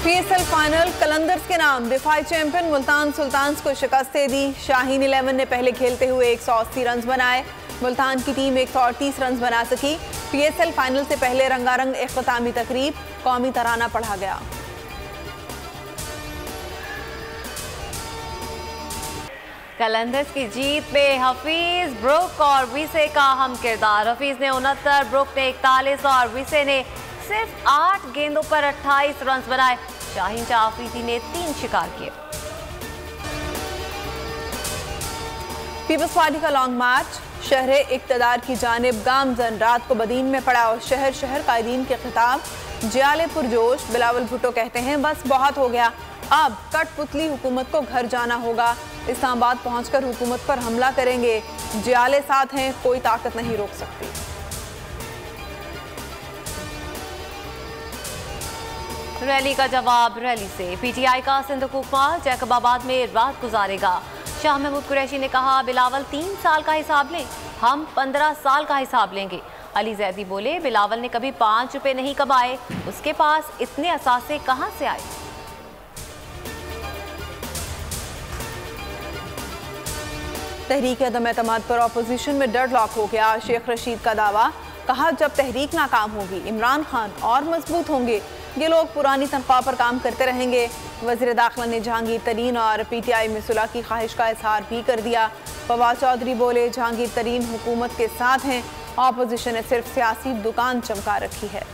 PSL final Qalandars के नाम दिफाई champion Multan sultans को शिकस्त दे दी। शाहीन 11 ने पहले खेलते हुए 180 रन बनाए। मुल्तान की टीम 138 रन बना सकी। PSL फाइनल से पहले रंगारंग इख्तितामी तकरीब, कौमी तराना पढ़ा गया। कलंदर्स की जीत में हफीज, ब्रुक और विसे का अहम किरदार। हफीज ने 69, ब्रुक ने 41 और विसे ने सिर्फ 8 गेंदों पर 28 रन बनाए। शाहीन शाह अफरीदी ने 3 शिकार किए। पीपल्स पार्टी का लॉन्ग मार्च शहर इक्तदार की जानिब गामजन रात को बदीन में पड़ा और शहर शहर कायदीन के खिताब जियाले पुरजोश। बिलावल भुट्टो कहते हैं बस बहुत हो गया, अब कठपुतली हुकूमत को घर जाना होगा। इस्लामाबाद पहुंचकर हुकूमत पर हमला करेंगे। जियाले साथ हैं, कोई ताकत नहीं रोक सकती। रैली का जवाब रैली से। PTI का सिंध हुकूमा जैकबाबाद में रात गुजारेगा। शाह महमूद कुरैशी ने कहा बिलावल 3 साल का हिसाब लें, हम 15 साल का हिसाब लेंगे। अली जैदी बोले बिलावल ने कभी 5 रुपए नहीं कमाए, उसके पास इतने असासे कहां से आए। तहरीक अदम एतमाद पर अपोजिशन में डेडलॉक हो गया। शेख रशीद का दावा, कहा जब तहरीक नाकाम होगी इमरान खान और मजबूत होंगे, ये लोग पुरानी तनख्वाह पर काम करते रहेंगे। वज़ीर दाखिला ने जहांगीर तरीन और PTI में सुलह की ख्वाहिश का इजहार भी कर दिया। फवाद चौधरी बोले जहांगीर तरीन हुकूमत के साथ हैं, अपोजिशन ने सिर्फ सियासी दुकान चमका रखी है।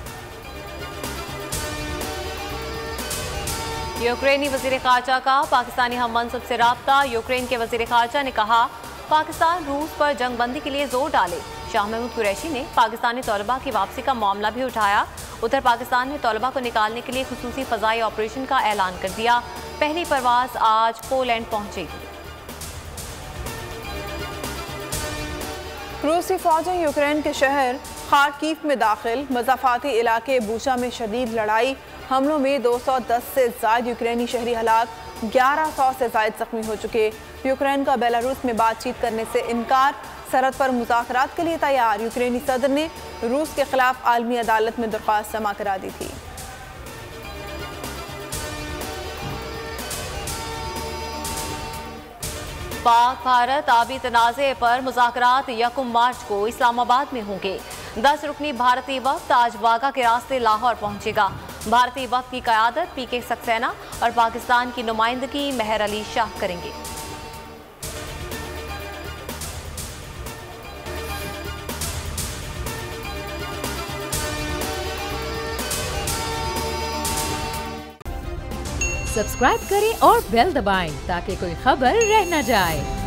यूक्रेनी वज़ीर ख़ारजा का पाकिस्तानी हम मनसब से राब्ता। यूक्रेन के वज़ीर ख़ारजा ने कहा पाकिस्तान रूस पर जंगबंदी के लिए जोर डाले। शाह महमूद कुरैशी ने पाकिस्तानी तलबा की वापसी का मामला भी उठाया। उत्तर पाकिस्तान में तलबा को निकालने के लिए खुसूसी फ़ज़ाई ऑपरेशन का ऐलान कर दिया। पहली परवाज आज पोलैंड पहुंचेगी। रूसी फौजें यूक्रेन के शहर खार्किव में दाखिल। मज़ाफ़ाती इलाके बूचा में शदीद लड़ाई, हमलों में 210 से ज़ायद यूक्रेनी शहरी हलाक, 1100 से ज़ायद जख्मी हो चुके। यूक्रेन का बेलारूस में बातचीत करने से इनकार, सरहद पर मुज़ाकरात के लिए तैयार। यूक्रेनी सदर ने रूस के खिलाफ आलमी अदालत में दरख्वास्त जमा करा दी थी। पाक भारत आबी तनाज़े पर मुज़ाकरात 1 मार्च को इस्लामाबाद में होंगे। 10 रुकनी भारतीय वफ़द आज वाघा के रास्ते लाहौर पहुंचेगा। भारतीय वफ़द की क़यादत PK सक्सेना और पाकिस्तान की नुमाइंदगी मेहर अली शाह करेंगे। सब्सक्राइब करें और बेल दबाएं ताकि कोई खबर रह न जाए।